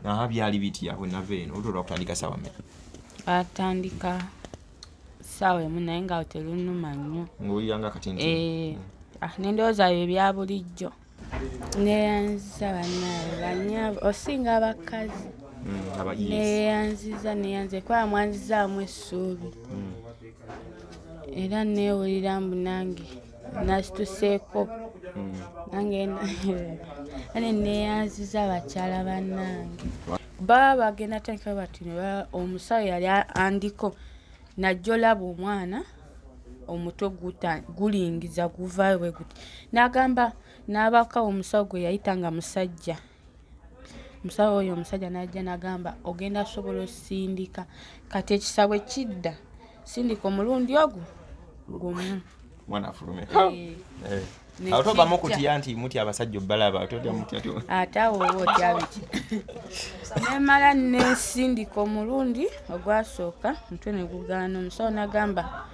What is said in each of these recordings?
Aha byali bitya bwe nava eno olutolwa kutandika sawa mmeka? Atandika sawa emu naye nga terunuma nnyo. Ng'owuliranga katini? Nendowooza bye bya bulijjo. Neeyanziza bannaabwe osinga abakazi. Neeyanziza kuba mwanzizaamu essuubi. Era neewulira mbu nange nasituseeko. Nange neeyanziza bakyala bannange. Baba bagenda tandika bati omusawo yali andiko najja olaba omwana omuto gulingiza guvaayo bwe guti. N'agamba n'abaka omusawo gwe yayita nga musajja. Omusawo oyo omusajja n'ajja n'agamba ogenda sobola osindika. Kati ekisabwe kidda sindika omulundi ogwo gumu. Mwana afulumeka. Atobamu kutya nti muti abasajja balaba atodya mutya to. Atawo otya biki. Nemala nesindika omulundi ogwasooka mutwe ne gugaana. Omusawo n'agamba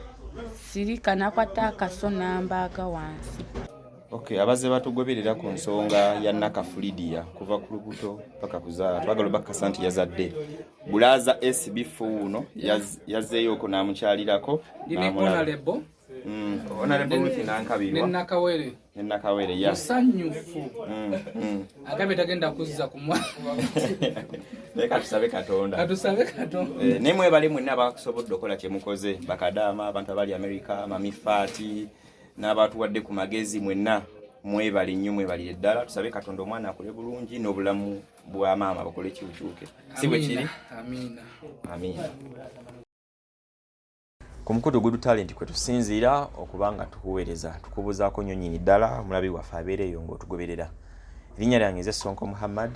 sirika nakwata akaso n'ambaaga wansi. Okay, abaze batugoberera ku nsonga ya Nakafu Lydia kuva ku lubuto paka kuzaala twagala bakasa nti yazadde. Bulaza Sb4 uno yazzeeyo okwo n'amukyalirako. Honorable Honorable Nankabirwa. Nennakawere ya. Musanyufu. Agabe tagenda kuzza ku mwana. Leka tusabe Katonda. Atusabe Katonda. Nemwe bali mwenna abasobodde okola kye mukoze bakadama abantu abali America mamifati n'abatuwadde ku magezi mwenna mwebali nnyo mwebali eddala tusabe Katonda omwana akule bulungi n'obulamu bwa maama bakole kiukyuke. Si bwe kiri? Amina. Amina. Ku mukutu Good Talent kwe tusinziira okubanga tukuweereza tukubuzaako nnyo nnyini ddala mulabi waffe abeereeyo ng'otugoberera. Erinnya lyange nze Sonko Muhammad.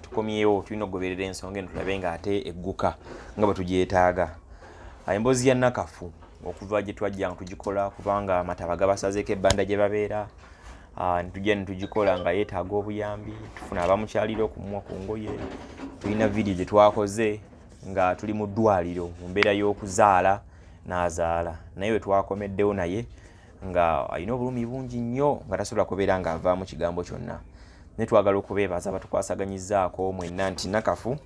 Tukomyewo tulina okugoberera ensonga eno tulabe nga ate egguka nga bwe tugyetaaga. Emboozi ya Nakafu okuva gye twajja nga tugikola kubanga amataba gabasazeeko ebbanda gye babeera. Netujja ne tugikola nga yeetaaga obuyambi tufuna abamukyalira okumwa ku ngoye. Tulina vidiyo gye twakoze nga tuli mu ddwaliro mu mbeera y'okuzaala n'azaala naye we twakomeddewo naye nga alina obulumi bungi nnyo nga tasobola kubeera nga avaamu kigambo kyonna. Ne twagala okubeebaza batukwasaganyizaako Mwena nti Nakafu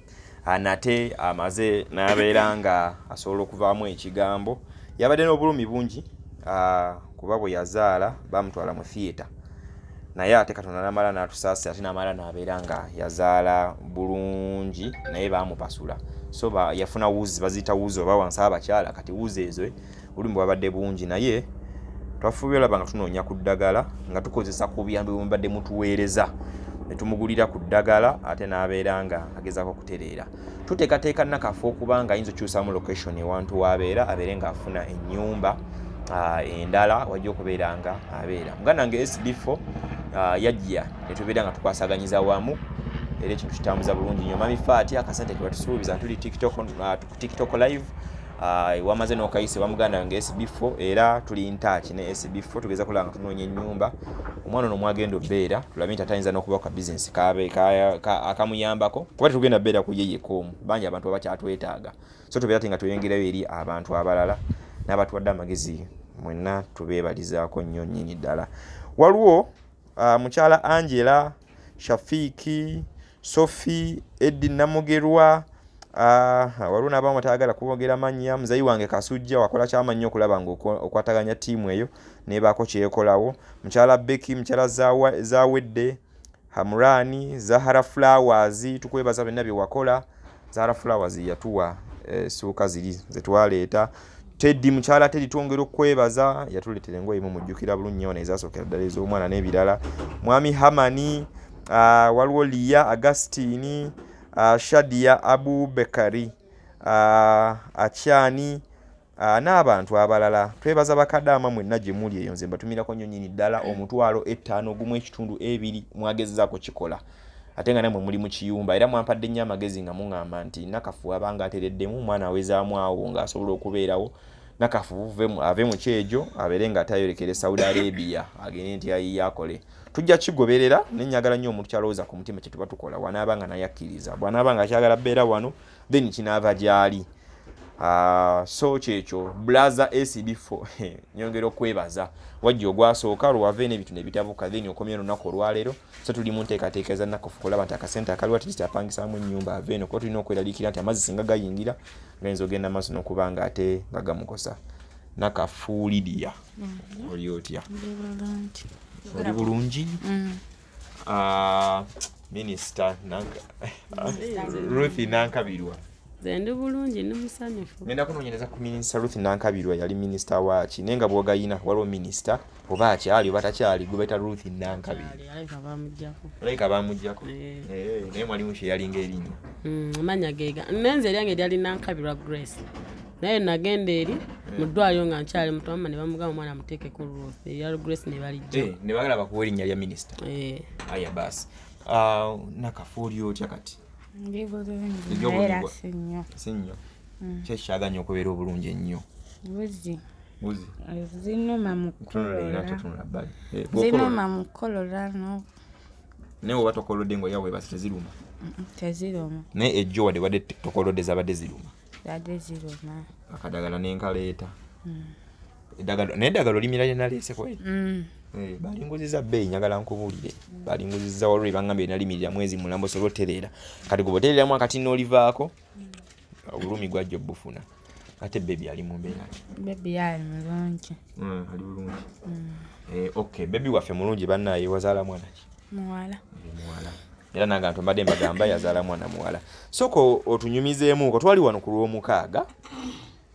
nate amaze n'abeera nga asobola okuvaamu ekigambo. Yabadde n'obulumi bungi kuba bwe yazaala bamutwala mu theatre naye ate Katonda n'amala n'atusaasira ate n'amala n'abeera nga yazaala bulungi naye baamupasula. So yafuna wuzi bazita wuzi oba wansi abakyala kati wuzi ezo bulumi bwabadde bungi naye twafuubye olaba nga tunoonya ku ddagala nga tukozesa ku buyambi bwe mubadde mutuweereza ne tumugulira ku ddagala ate n'abeera nga agezaako okutereera. Tuteekateeka Nakafu okuba nga ayinza okyusamu location ewantu w'abeera abeere ng'afuna ennyumba endala wajja okubeera nga abeera. Muganda wange Sb4 yajja ne tubeera nga tukwasaganyiza wamu era ekintu kitambuza bulungi nnyo. Mamifati akasente ke batusuubiza tuli TikTok live wamaze n'okayise wa muganda wange Sb4 era tuli in touch ne Sb4 tugeza kulaba nga tunoonya ennyumba omwana ono mwagenda obbeera tulabe nti atayinza n'okuba ka business akamuyambako kuba tugenda bbeera ku yeye koomu bangi abantu abakyatwetaaga. So tubeera nga tuyongerayo eri abantu abalala n'abatuwadde amagezi mwenna tubeebalizaako nnyo nnyini ddala. Waliwo mukyala Angela Shafiki Sophie Edi Namugerwa waliwo n'abamu batayagala kubogera mannya. Muzayi wange Kasujja wakola kyama nnyo okulaba nga okwataganya ttiimu eyo nebaako kyekolawo. Mukyala Becky mukyala Zawedde Hamrani Zahara Flowers tukwebaza byonna bye wakola. Zahara Flowers yatuwa suuka ziri ze twaleeta. Teddy mukyala Teddy twongera okwebaza yatuleetera engoye mu mujjukira bulungi nnyo ezasookera ddala ez'omwana n'ebirala. Mwami Hamani waliwo Lia Agustini Shadia Abu Bekari Achani n'abantu abalala. Twebaza bakadama mwenna gye muli eyo nze mbatumirako nnyo nnyini ddala omutwalo 5.2 mwagezezaako kikola ate nga namwe muli mu kiyumba era mwampadde nnyo amagezi nga muŋŋamba nti Nakafu abanga atereddemu omwana awezaamu awo ng'asobola okubeerawo. Nakafu ave mu kyejo abeere nga atayolekere Saudi Arabia agende nti ayiyakole. Tujja kigoberera n'ennyagala nnyo omuntu kyalowooza ku mutima kye tuba tukola wanaaba nga naye akkiriza bw'anaaba nga akyagala bbeera wano then kinaava gy'ali. So kyekyo blaza Sb4 nyongera okwebaza wajja ogwasooka lwava n'ebintu ne bitabuka then okomye olunaku olwaleero so tuli mu nteekateeka za Nakafu kulaba nti akasente akaliwo ati apangisaamu ennyumba ave eno kuba tulina okweraliikira nti amazzi singa gayingira gayinza ogenda maaso n'okuba nga ate nga gamukosa. Nakafu Lydia oli otya? Oli bulungi? Minisita Ruth Nankabirwa Ndi bulungi ndi musanyufu. Ngenda kunoonyereza ku minisita Ruth Nankabirwa yali minisita waaki naye nga bw'ogayina waliwo minisita oba akyali oba takyali gwe bayita Ruth Nankabirwa. Alabika baamuggyako. Naye mwalimu kye yalinga erinnya. Amanya geega. Nenze eryange lyali Nankabirwa Grace. Naye nagenda eri mu ddwaliro nga nkyali muto mama ne bamugamba omwana amuteeke ku Ruth. Erya Grace ne balijja. Ne bagala bakuwa erinnya lya minisita. Aya basi. Nakafu oli otya kati? Ndi bulungi era sinyo. Kyekyaganya okubeera obulungi ennyo. Buzi zinuma mu kukolola no. Naye oba tokolodde ng'oya weebasi teziruma? Teziruma. Naye ejjo wadde tokolodde zabadde ziruma? Zadde ziruma. Akadagala n'enkaleeta. Naye eddagala olimira lye naleese kweri? Balinguzizza bbeeyi njagala nkubuulire. Balinguzizza waliwo bangambye nalimirira mwezi mulambo osobola otereera. Kati gwe bw'otereeramu akati n'olivaako obulumi gwajja obbufuna. Ate bebi ali mu mbeera ki? Bebi ali mulungi. Ali bulungi. Okay, bebi waffe mulungi bannaye wazaala mwana ki? Muwala. Muwala. Era nange mbadde mbagamba yazaala mwana muwala. Sooka otunyumizeemuko twali wano ku Lwomukaaga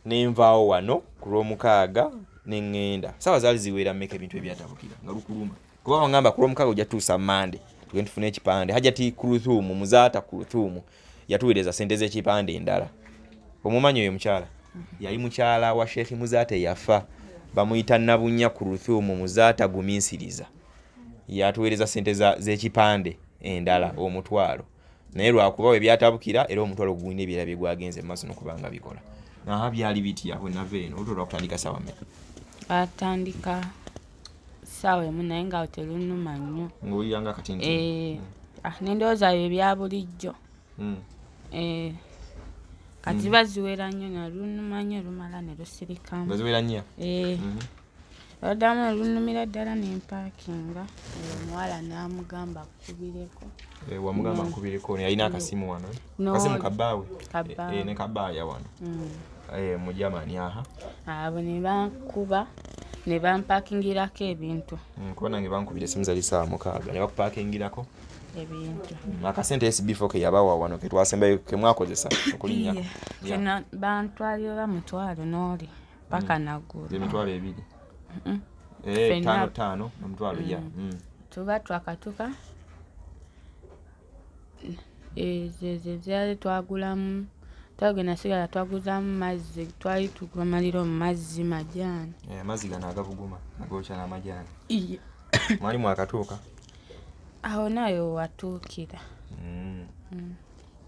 ne nvaawo wano ku Lwomukaaga n'engenda. Sawa zaali ziwera mmeka ebintu ebyatabukira nga lukuluma. Kuba bangamba ku Lwomukaaga ojja tuusa Mande tugende tufune ekipande. Hajati Kuluthumu Muzaata Kuluthumu yatuweereza ssente z'ekipande endala. Omumanyi oyo mukyala? Yali mukyala wa Sheikh Muzaata yafa. Bamuyita Nabunnya Kuluthumu Muzaata guminsiriza. Yatuweereza ssente z'ekipande endala omutwalo. Naye lwakuba we byatabukira era omutwalo gulina ebirala bye gwagenze mu maaso n'okubanga bikola. Byali bitya bwe nava eno olwo kutandika ssaawa mmeka? Atandika ssaawa emu naye nga terunuma nnyo. Ng'owulira nga akatinti? N'endowooza byo ebya bulijjo. Kati baziwera nnyo nalunuma nnyo lumala ne lusirikamu. Baziwera nnyo? Oddamu olunumira ddala n'empaakinga. Omuwala n'amugamba akubireko. Wamugamba akubireko yalina akasimu wano? Akasimu kabbaawe? Kabbaawe. Ne kabbaaya wano? Mu Germany aha? Abo ne bankuba ne bampaakingirako ebintu. Kuba nange bankubira essimu zali ssaawa mukaaga ne bakupaakingirako ebintu. Akasente Sb4 ke yabawa wano ke twasembayo ke mwakozesa okulinnya. Kena bantwalira bamutwalo n'oli paka naggulu. Emitwalo ebiri? 5 omutwalo ya. Tuba twakatuka zali twagulamu twagenda sigala twaguzaamu mazzi twali tugamalira mu mazzi majaani. Amazzi gano agavuguma agokya n'amajaani. Mwali mwakatuuka? Awo nayo watuukira.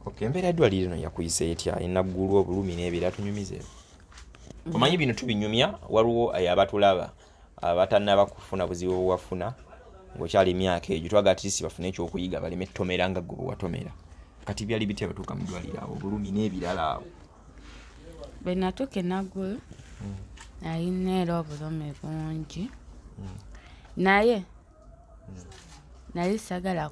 Okay, embeera eddwaliro lino yakuyisa etya? Enaggulu obulumi n'ebira tunyumize. Omanyi bino tubinyumya waliwo abatulaba abatannaba kufuna buzibu bwafuna ng'okyali emyaka egyo twagattisi bafune ekyokuyiga baleme ttomera nga gwe watomera. Kati byali bitya batuuka mu ddwaliro awo obulumi n'ebirala awo? Bwe natuuka enaggulu nalina era obulumi bungi naye nali sagala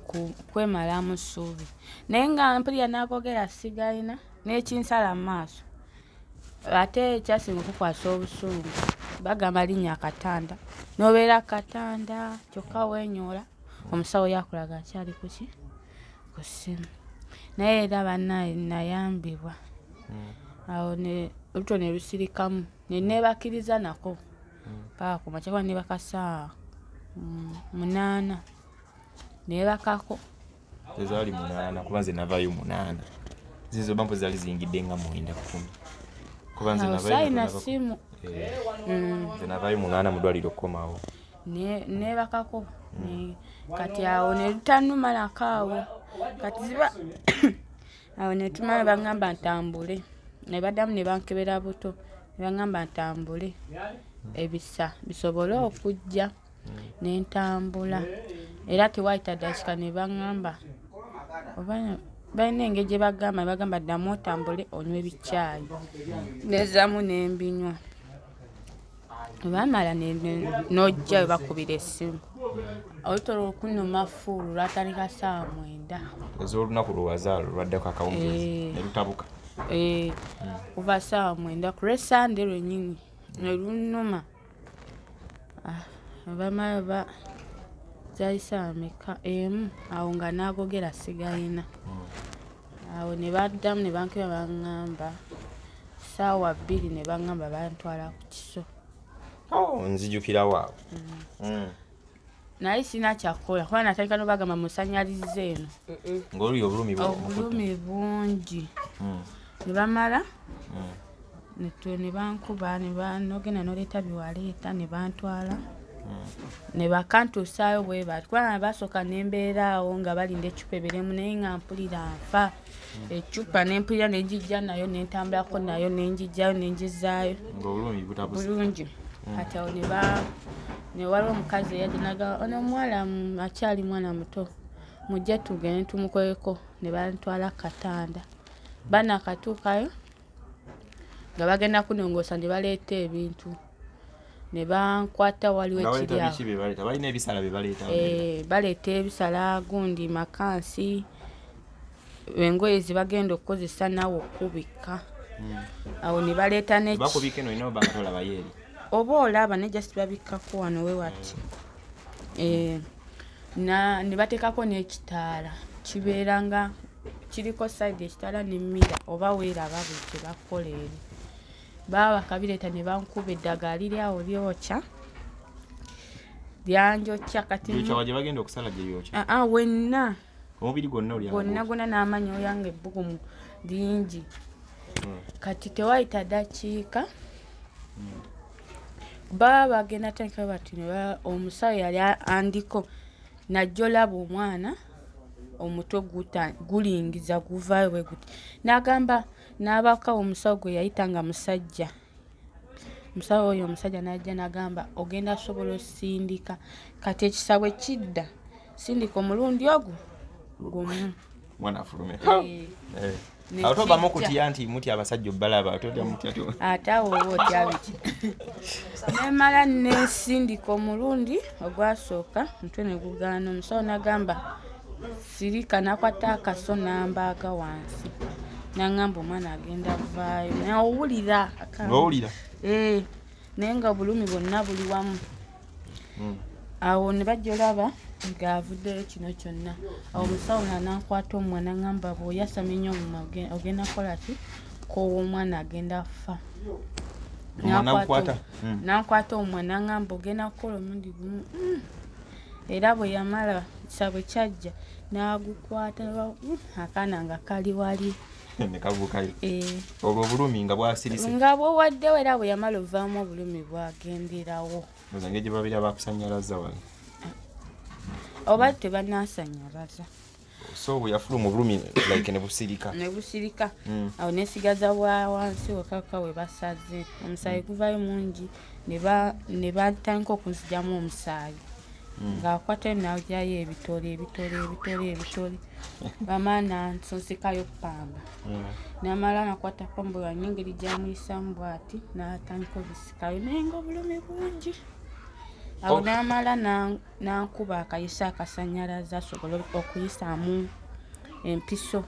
kwemalamu ssuubi naye nga mpulira n'akoogera sigalina n'ekinsala mu maaso ate ekyasinga okukwasa obusungu bagamba linnya Katanda n'obeera Katanda kyokka weenyoola omusawo yakulaga akyali ku ssimu naye era bannaye nayambibwa awo oluto ne lusirikamu ne neebakiriza nako paka ku makya ne bakasa 8 neebakako tezaali 8 kuba nze navaayo 8 zizo bampo zaali ziyingidde nga 9 kuba nze navaayo simu nze navaayo 8 mu ddwaliro okukomawo neebakako kati awo ne lutanuma nakaawo kati ziba awo ne tumala bangamba ntambule ne baddamu ne bankebera buto ne bangamba ntambule ebisa bisobole okujja n'entambula era tewayita dakika ne bangamba oba balina engeri gye bagamba ddamu otambule onywa ebicaayi nezamu n'embinywa bamala n'ojja we bakubira essimu olutolo okunuma fuulu lwatandika ssaawa 9 ez'olunaku lwewazaalo lwaddeko akawungeezi ne lutabuka kuva ssaawa 9 ku lwesande lwennyini ne lunuma bamala zali ssaawa meka emu awo nga naagogera sigayina awo ne baddamu ne bankuba baŋŋamba ssaawa 2 ne baŋŋamba bantwala ku kiso nzijukirawo awo naye sina kyakola kuba natandika nobagamba musanyalize eno ng'oluli obulumi bungi ne bamala ne bankuba nogenda noleeta biwaleeta ne bantwala ne bakantusaayo bwe bati kubanga basooka nembeera awo nga balinda eccupa eberemu naye nga mpulira nfa eccupa nempulira nenjijja nayo nentambulako nayo nenjijjayo nenjizaayo bulungi kati awo ne waliwo omukazi eyajinaga ono omuwala akyali mwana muto mujje tugende tumukoleko ne bantwala Katanda banakatuukayo nga bagenda kunongoosa ne baleeta ebintu ne bankwata waliwo ekiryawo balina ebisala bye baleeta baleeta ebisala gundi makansi engoye zibagenda okukozesa nawe okubika awo ne baleeta bakubika eno ino batolaba yeeri oba olaba ne just babikkako wano we wati ne bateekako n'ekitaala kibeera nga kiriko side ekitaala n'emmira oba weeraba bwe kye bakola eri baba bakabireeta ne bankuba eddagala liri awo lyokya lyanjokya kati gye bagenda okusala gye yokya wenna omubiri gwonna n'amanyi oyanga ebbugumu lingi kati tewayita dakiika baba bagenda tandika bati omusawo yali andiko najja olaba omwana omutwe gulingiza guvaayo bwe guti n'agamba n'abakawo omusawo gwe yayita nga musajja omusawo oyo omusajja n'ajja n'agamba ogenda asobola osindika kati ekisabwe kidda sindika omulundi ogwo gumu mwana afulume awo tobamu kutya nti mutya abasajja obbalaba todya mutya ate awo oba otya biki nemala nesindika omulundi ogwasooka mutwe ne gugaana omusawo n'agamba sirika nakwata akaso n'ambaaga wansi n'angamba omwana agenda vaayo nawulira naye nga obulumi bwonna buli wamu awo ne bajja olaba ng'avuddeyo kino kyonna awo omusawo nanankwata omwana ngamba bw'oyasama ennyo omuma ogenda kukola ki kowa omwana agenda fa nankwata omwana ngamba ogenda kukola omundi gumu era bwe yamala kisabwe kyajja n'agukwata akaana nga kali wali nekabuukayo olwo obulumi nga bwasirise nga bwowaddewo era bwe yamala ovaamu obulumi bwagenderawo ozange gye babira bakusanyalaza wali oba tebanasanyalaza so bwe yafuluma obulumi like ne busirika awo nesigaza bwa wansi wekaka we basaze omusaayi guvayo mungi ne batandika okunzijamu omusaayi ng'akwata najayo ebitole bamala nansonsekayo pamba namala nakwata pamba yange engeri gyamuyisamu bwati natandika obisikayo naye nga obulumi bungi awo namala nankuba akayisa akasanyalaza asobole okuyisaamu empiso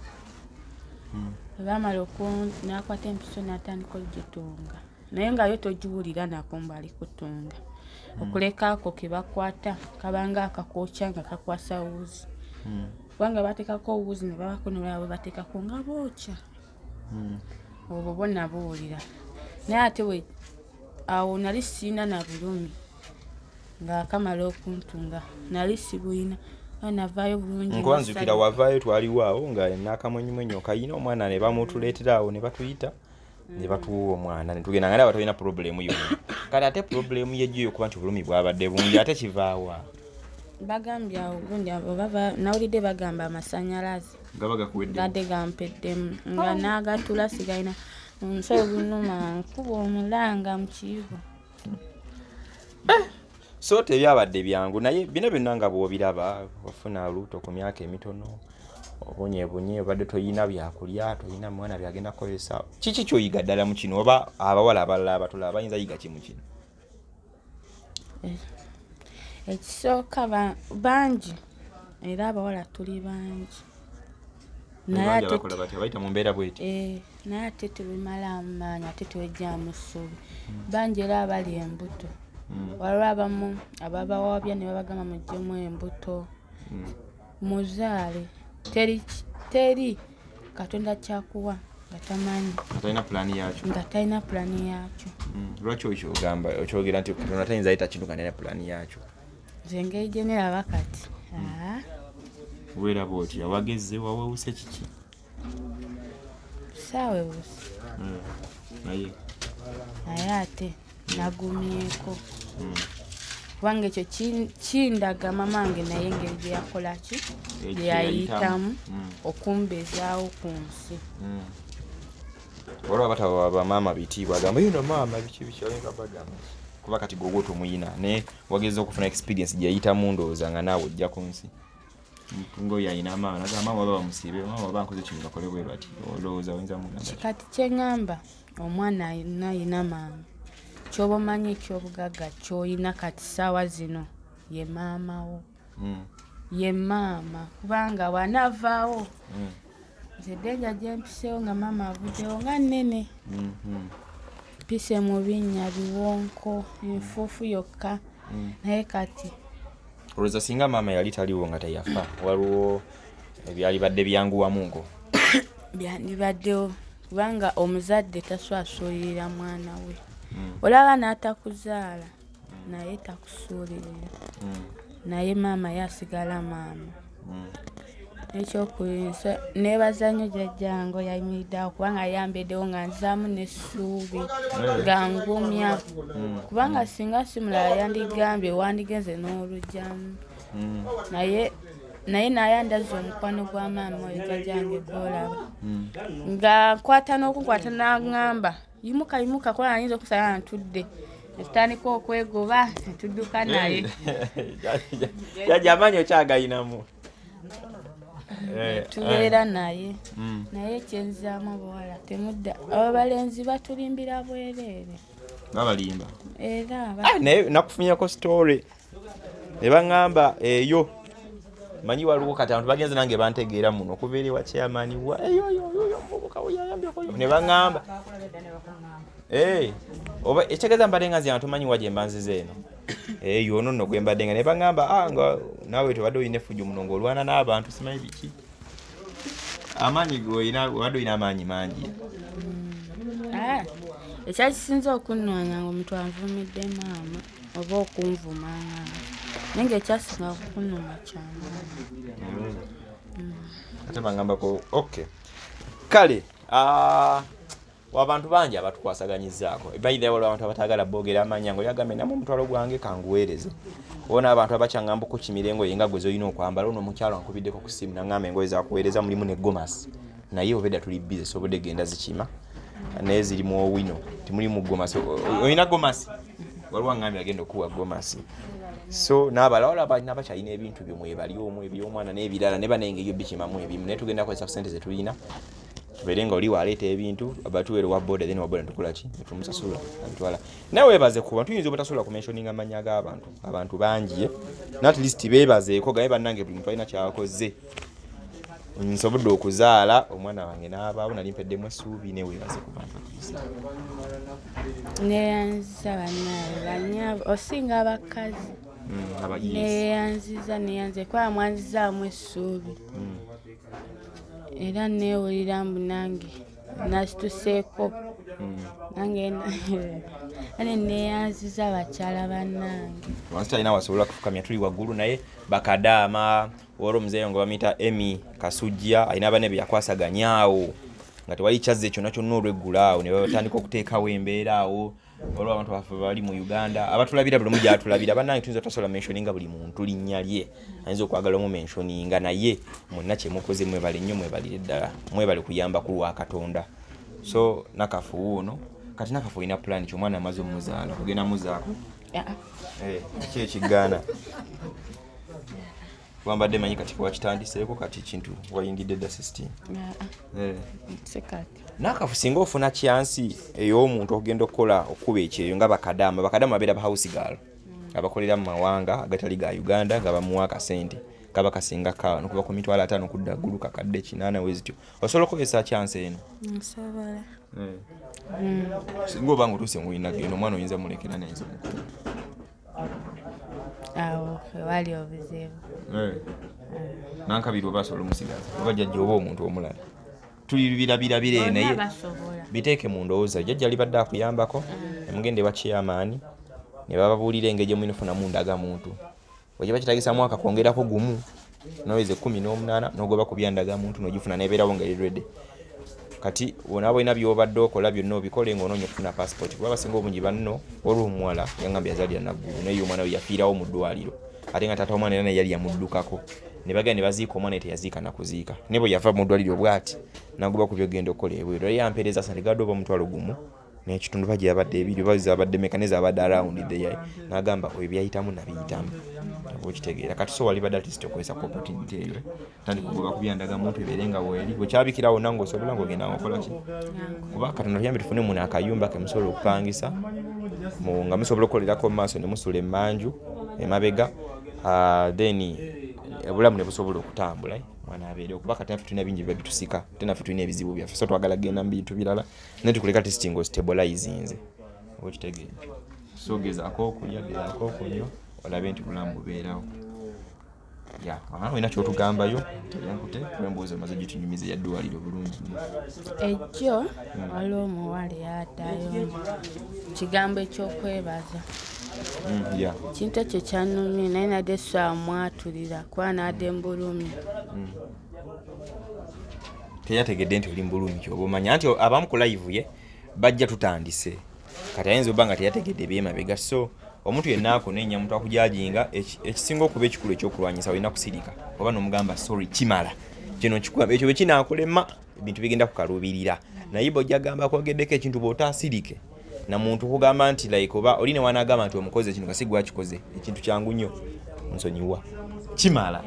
bamala nakwata empiso natandika ogitunga naye nga yo togiwulira nakumbali kutunga okuleka ako kebakwata kabanga akakookya nga kakwasa wuuzi kubanga bateekako wuuzi ne babakonola bwe bateekako nga bookya obwo bonna buwulira naye ate awo nali sirina na bulumi ng'akamala okuntunga nali sibulina navaayo bulungi nkwanzukira wavaayo twaliwo awo nga nakamwenyumwenyo kayina omwana ne bamutuleetera awo ne batuyita ne batuwa omwana ne tugenda nga batalina problemu yonna kati ate problemu yejjo okuba nti obulumi bwabadde bungi ate kivaawa bagambye awo gundi nawulidde bagamba amasanyalaze gadde gampeddemu nga nagatula sigalina omusawo gunuma nkuba omulanga mu kiibo so tebyabadde byangu naye bino byonna nga bw'obiraba wafuna luuto ku myaka emitono obonye badde toyina byakulya toyina mwana byagenda kukozesa kiki kyoyiga ddala mu kino oba abawala abalala abatula abayinza yiga ki mu kino ekisooka bangi era abawala tuli bangi naye bayita mu mbeera bweti naye ate tebimala amaanyi ate twejjaamu ssuubi bangi era abali embuto waliwo abamu ababawabya ne babagamba muggyemu embuto muzaale teri Katonda kyakuwa nga tamanyi nga talina pulaani yaakyo lwaki okyogamba okyogera nti Katonda tayinza yita kintu nga talina pulaani yaakyo nze engeri gye neraba kati weeraba oti awagezze wawewuse kiki saawewuse naye ate nagumyeko kubanga ekyo kindaga mamange naye engeri gye yakolaki gye yayitamu okumbezaawo ku nsi olwo abataba bamaama bitiibwa agamba yino maama biki olinga bagamba kuba kati gogwo tomuyina naye wageza okufuna experience gye yayitamu ndowooza nga naawe ojja ku nsi ngoyo ayina maama naga maama baba bamusiibe maama baba nkoze kino bakole bwe bati olowooza oyinza mugamba kati kyeŋŋamba omwana ayina maama kyoba omanyi ekyobugagga kyoyina kati ssaawa zino ye maama wo ye maama kubanga bw'anaavaawo nze denja gye mpiseewo nga maama avuddewo nga nnene mpise mu binnya biwonko enfuufu yokka naye kati olowooza singa maama yali taliwo nga teyafa waliwo ebyali badde byanguwamu ngo byandibaddewo kubanga omuzadde taswasuulirira mwana we olaba n'atakuzaala naye takusuulirira naye maama yasigala maama ekyokuyinsa neebaza nnyo jjajjange yayimiriddeawo kubanga yayambeddewo nga nzaamu n'essuubi nga ngumya kubanga singa si mulala yandigambye wandigenze n'olugyamu naye nayandaza omukwano gwa maama oyo jjajjange gw'olaba nga nkwata n'okunkwata n'aŋŋamba yimuka kuba ayinza okusala ntudde netutandika okwegoba netudduka naye jjajja amaanyi okyagayinamu tubeera naye kyenzaamu abawala temudda abalenzi batulimbira bwereere babalimba era naye nakufunyako story ne baŋŋamba eyo manyi waliwo kati abantu bagenze nange bantegeera muno okubeera ewa chairman wa omuvubuka weyayambyeko ne baŋŋamba oba ekitegeeza mbadde nga nzina tumanyi wa gye mbanziza eno yono nno gwe mbadde nga ne baŋŋamba nga naawe tobadde olina efujjo muno ng'olwana n'abantu simanyi biki amaanyi obadde olina amaanyi mangi ekyakisinza okunnwanya nga omuntu anvumidde maama oba okunvuma naye ngaekyasinga okunnuma kyamaanyi ate baŋŋambako okay kale abantu bangi abatukwasaganyizzaako bayidde waliwo abantu abatagala boogera amanya ngo yagambe namu omutwalo gwange kanguweereze obona abantu abakyaŋŋamba okukimira engoye nga gwe zolina okwambala ono omukyalo ankubiddeko ku ssimu naŋŋamba engoye zakuweereza mulimu ne gomasi naye obedda tuli bize sobodde genda zikima naye zirimu owino timulimu gomasi olina gomasi waliwo aŋŋambye agenda okuwa gomasi so n'abalawala n'abakyalina ebintu byomwebali omwo ebyomwana n'ebirala ne banengeyo bikimamu ebimu naye tugenda kukozesa ku ssente zetulina tubeere nga oli waleeta ebintu abatuweere wa boda then waboda ntukolaki netumusasula abitwala naye weebaze kuba tuyinza obutasula ku mentioninga amannya g'abantu abantu bangi at least beebazeeko gaye bannange buli muntu alina kyakoze nsobodde okuzaala omwana wange n'abaawo nali mpeddemu essuubi neweebaze ku bantu neyanziza bannaabe osinga abakazi neyanziza kuba mwanzizaamu essuubi era neewulira mbu nange nasituseeko nange neyanziza bakyala bannange wansi talina wasobola kufukamya tuli waggulu naye bakadaama olwo omuzeeyo nga bamuyita Emi Kasujja alina bane byeyakwasaganyaawo nga tewali kyazze kyonna kyonna olweggulaawo ne batandika okuteekawo embeera awo olwo abantu baffe bali mu Uganda abatulabira buli omu gyatulabira bannange tuyinza otasobola mentioninga buli muntu linnya lye ayinza okwagala omu mentioninga naye mwenna kyemukoze mwebale nnyo mwebalire ddala mwebale kuyamba ku lwa Katonda so Nakafu wuuno kati Nakafu olina plan kyomwana amaze omuzaala ogenda muzaako kiki ekigaana wambadde manyi kati wakitandiseeko kati kintu wayingidde dda system sekati Nakafu singa ofuna chance ey'omuntu okugenda okukola okuba ekyeyo nga bakadama babeera ba house girl abakolera mu mawanga agatali ga Uganda nga bamuwa akasente kaba kasinga kawa nokuba ku mitwalo 5 kudda ggulu kakadde 8 wezityo osobola okukozesa chance eno nsobola singa obanga otuuse ng'olina genda omwana oyinza mulekera nayinza omukulu awo wali obuzibu nankabiri oba asobola omusigaza oba jjajja oba omuntu omulala tulibirabirabire naye biteeke mu ndowooza jjajja libadde akuyambako nemugende wa chairman ne bababuulira engeri gye mufunamu ndagamuntu wekiba kitagisa mwaka kwongerako gumu noweze 18 nogoba ku byandagamuntu nogifuna nebeerawo nga erede kati wona boina byobadde okola byonna obikole ng'onoonya okufuna passport kuba basinga obungi banno waliwo omuwala yangambye yazaalira naggulu naye omwana we yafiirawo mu ddwaliro ate nga taata omwana era naye yali yamuddukako ne bagenda ne baziika omwana teyaziika nakuziika ne bwe yava mu ddwaliro bw'ati nagoba ku byogenda okukola ebweru era yampeereza sente gadde oba omutwalo gumu n'ekitundu baje abadde ebiri bazi abadde mekanizm abadde around there n'agamba oyo byayitamu nabiyitamu okitegeera kati so wali badde artist okozesa opportunity eyo tandika okugoba ku byandagamuntu ebeere nga weeri bwekyabikirawo nange osobola ng'ogenda ngaokola ki kuba Katonda tuyambe tufune muno akayumba ke musobola okupangisa nga musobola okukolerako mu maaso ne musula emmanju emabega then obulamu ne busobola okutambula mwana abeere okuba kati naffe tulina bingi biba bitusika ate naffe tulina ebizibu byaffe so twagala genda mu bintu birala naye tukuleka testing ostabilizinze okitegeera so gezaako okulya gezaako okunywa olabe nti bulamu bubeerawo olina kyotugambayo teyankute embuuzi omaze gitunyumiza yaddwaliro bulungi ejjo waliwo omuwala yaddayo kigambo ekyokwebaza kintu ekyo kyannumye naye nadde essaawa mwatulira kuba nadde mbulumi teyategedde nti oli mbulumi kyoba omanya nti abamu ku live ye bajja tutandise kati ayinza oba nga teyategedde byemabega so omuntu yenna akonenya muntu akujajinga ekisinga okuba ekikulu ekyokulwanyisa olina kusirika oba nomugamba sorry kimala kino kikwamba ekyo bwekinaakolema ebintu bigenda kukaluubirira naye bw'ojja gamba kwogeddeko ekintu bw'otaasirike na muntu kugamba nti like oba oli ne wanagamba nti omukozi ekino kasi gwakikoze ekintu kyangu nnyo nsonyiwa kimala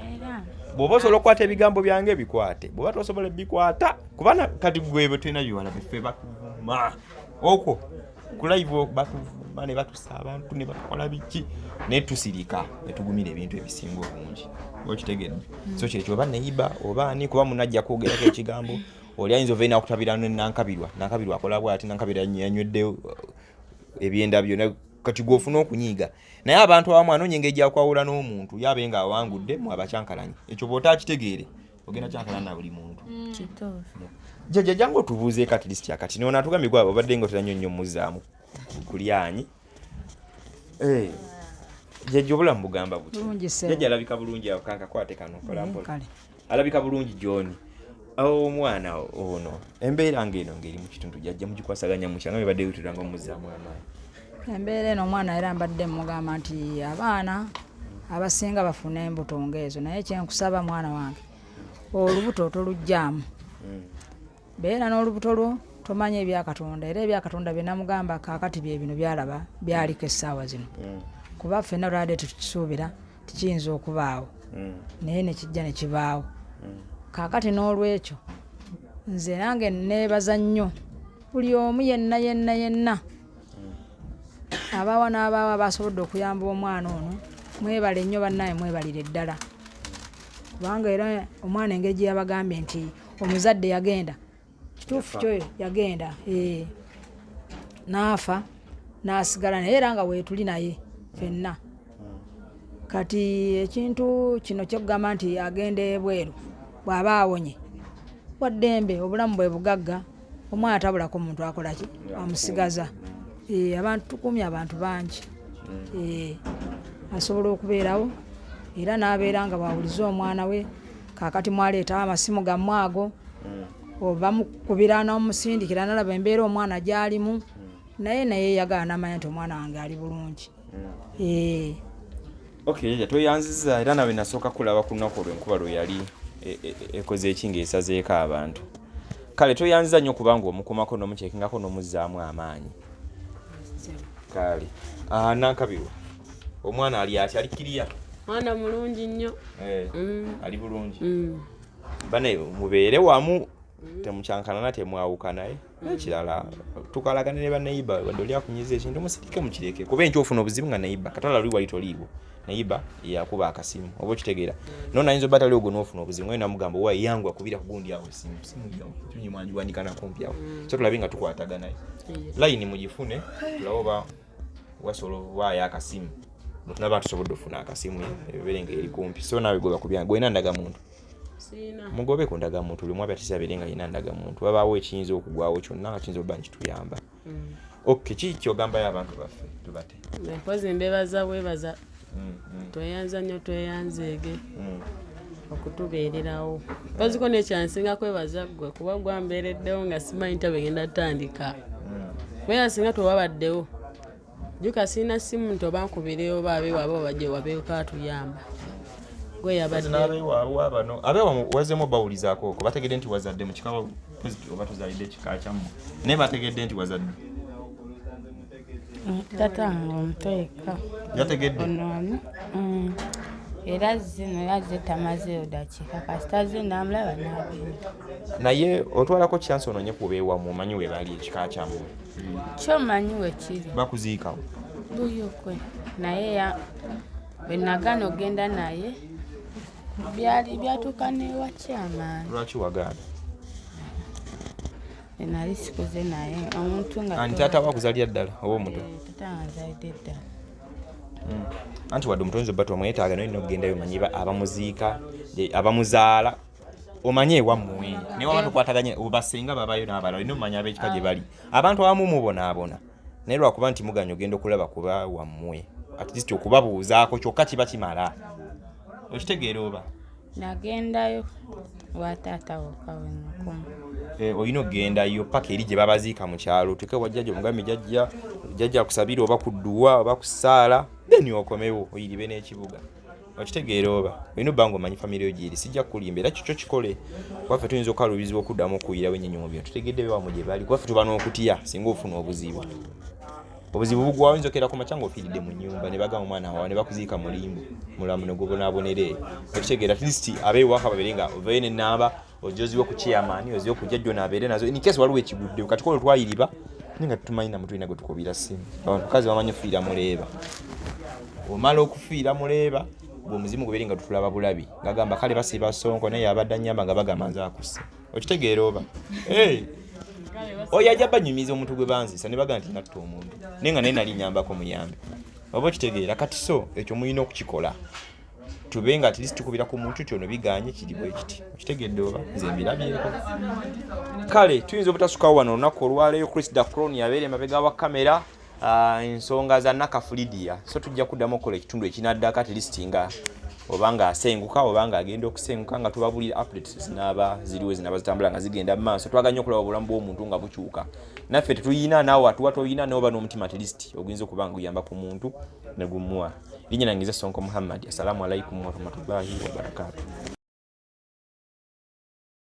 bw'oba osobola okukwata ebigambo byange bikwate bw'oba tosobola ebikwata kubana kati gwebwe tulina biwala biffe batuvuma okwo ku live batuvuma ne batusa abantu ne bakola biki ne tusirika ne tugumira ebintu ebisinga obungi okitegedde so kyekyo oba neyiba oba ani kuba munajja kwogerako ekigambo oli ayinza ovaina okutabira nankabirwa akola bwati nankabirwa yanywedde ebyenda byonna kati gwofuna okunyiiga naye abantu abamu anoonya engeri gyakwawula n'omuntu yabe nga awangudde mu abakyankalanyi ekyo bw'otakitegeere ogenda kyankalana na buli muntu jjajja jangu otubuuze kati lisiti akati nona atugambye gwe obadde nga otera nnyo muzzaamu kulyanyi jjajja obulamu bugamba buti jjajja alabika bulungi awo kankakwate kano kolampola alabika bulungi John omwana ono embeera ng'eno ng'eri mu kitundu jjajja mugikwasaganya mukyanga bibadde bituranga omuzzaamu amaanyi embeera eno omwana era mbadde mugamba nti abaana abasinga bafuna embuto ng'ezo naye kyenkusaba mwana wange olubuto toluggyaamu beera n'olubuto lwo tomanya ebyakatonda era ebyakatonda byenamugamba kaakati bye bino byalaba byaliko essaawa zino kuba ffenna olwadde tukisuubira tikiyinza okubaawo naye nekijja ne kibaawo kaakati n'olwekyo nze nange neebaza nnyo buli omu yenna abaawa n'abaawa basobodde okuyamba omwana ono mwebale nnyo bannaye mwebalire ddala kubanga era omwana engeri gye yabagambye nti omuzadde yagenda kituufu kyoyo yagenda n'afa n'asigala naye era nga weetuli naye ffenna kati ekintu kino kyokugamba nti agenda ebweru bw'aba awonye waddembe obulamu bwe bugagga omwana tabulako omuntu akolaki amusigaza abantu tukumye abantu bangi asobola okubeerawo era n'abeera nga bwawuliza omwana we kaakati mwaleetawo amasimu gammwe ago oba mukubira n'omusindikira nalaba embeera omwana gy'alimu naye yagala namanya nti omwana wange ali bulungi okay toyanziza era nawe nasooka kulaba ku lunaku olw'enkuba lwe yali ekoze eki ng'esazeeko abantu kale toyanziza nnyo kubanga omukumako n'omukyekingako n'omuzzaamu amaanyi kale nankabirwa omwana ali ati alikiriya mwana mulungi nnyo ali bulungi bane mubeere wamu temucyankanana temwawukana ekirala tukalagane ne baneiba wandoli akunyiza ekintu musirike mukireke kuba enkyo ofuna obuzibu nga neiba katala luli wali toliiwo neiba yakuba akasimu oba okitegeera nona ayinza batali ogwo n'ofuna obuzibu nga namugamba wa yangu akubira kugundi awo simu yawo tunyi mwanju wanikana kumpi awo so tulabe nga tukwatagana line mugifune tulaoba wasolo waya akasimu tunaba tusobodde ofuna akasimu ebiberenga eri kumpi so nawe goba kubya gwena ndaga muntu sina mugobe ku ndaga muntu limwa byatisa birenga ina ndaga muntu babaawo ekiyinza okugwawo kyonna nga kiyinza obanji tuyamba okay kiki ogamba y'abantu baffe tubate mpozi mbebaza bwebaza tweyanza nnyo tweyanzeege okutubeererawo mpoziko nekyansinga kwebaza ggwe kuba gwambeereddewo nga simanyi ntabe ngenda tutandika kubera singa tewabaddewo juka sina simu nti oba nkubireyo baabe waba bajje wabeeko atuyamba gwe yabadde abeewa wazemu bawulizaako ko bategedde nti wazadde mu kika oba tuzalidde ekika kyammwe naye bategedde nti wazadde tatanga omuteeka yategedde era zino yazze tamazeeyo dakiika kasita ze namulaba nagenda naye otwalako kyansi ononye kubeewamu omanyi we bali ekika kyammwe kyomanyi wekiri bakuziikawo buyokwe naye bwe nagana ogenda naye byatuuka newakyamaani lwaki wagaana nali sikuze naye omuntu nga anti taata wakuzalira ddala oba omuto taata azalidde ddala anti wadde omuntu oyinza obba omwetaaga naye nokugendayo omanyiba abamuziika abamuzaala omanye ewammwe naye waba tukwataganye basenga babayo n'abalala olina omanya ab'ekika gye bali abantu abamu mubonaabona naye lwakuba nti muganya ogenda okulaba kuba wammwe at least okubabuuzaako kyokka kiba kimala okitegeera oba nagendayo wataata wokawenakumu olina okugendayo paka eri gye babaziika mu kyalo tuke wajjajja omugambi jjajja akusabira oba kudduwa oba kusaala then okomewo oyiribe n'ekibuga okitegeera oba olina obba nga omanyi famire yo gyeri sijja kukulimba era kikyo kikole kwaffe tuyinza okukalubizibwa okuddamu okuyirawo ennyonyomo byo tutegedde bewamu gye bali kwaffe tuba n'okutya singa ofuna obuzibu bugwawo oyinza okera ku makya ng'ofiiridde mu nnyumba ne bagamba omwana wawe ne bakuziika mulimbu mulamu ne gubonaabonere okitegeera at least abeewaka babere nga ovayo n'ennamba ojoziwe ku chairman oziwe ku jjajjo n'abeere nazo in case waliwo ekigudde kati kolo twayiriba naye nga tumanyi namu tulina gwe tukubira ssimu abakazi bamanyi ofiira muleeba omala okufiira muleeba bw'omuzimu gubeere nga tutulaba bulabi ngagamba kale basiiba Sonko naye abadde annyamba nga bagamba nze akusse okitegeera oba oyo ajja banyumiza omuntu gwe banzisa ne bagamba nti natta omuntu naye nga naye nali nyambako muyambe oba okitegeera kati so ekyo mulina okukikola tube nga at least tukubira ku muntu kyono biganye kiri bwe kiti okitegedde oba nze mbirabyeko kale tuyinza obutasukawo wano olunaku olwaleero Chris Dacron yabeera emabega wa kamera ensonga za Nakafu Lydia so tujja kuddamu okukola ekitundu ekinaddako at least nga obanga asenguka obanga agenda okusenguka nga tubabulira updates zinaba ziriwe zinaba zitambula nga zigenda mu maaso twaganya okulaba obulamu bw'omuntu nga bukyuka naffe tetuyina naawe atuwa toyina n'oba n'omutima at least oguyinza okuba nga guyamba ku muntu ne gumuwa linnya nange Sonko Muhammad assalamu alaikum warahmatullahi wabarakatuh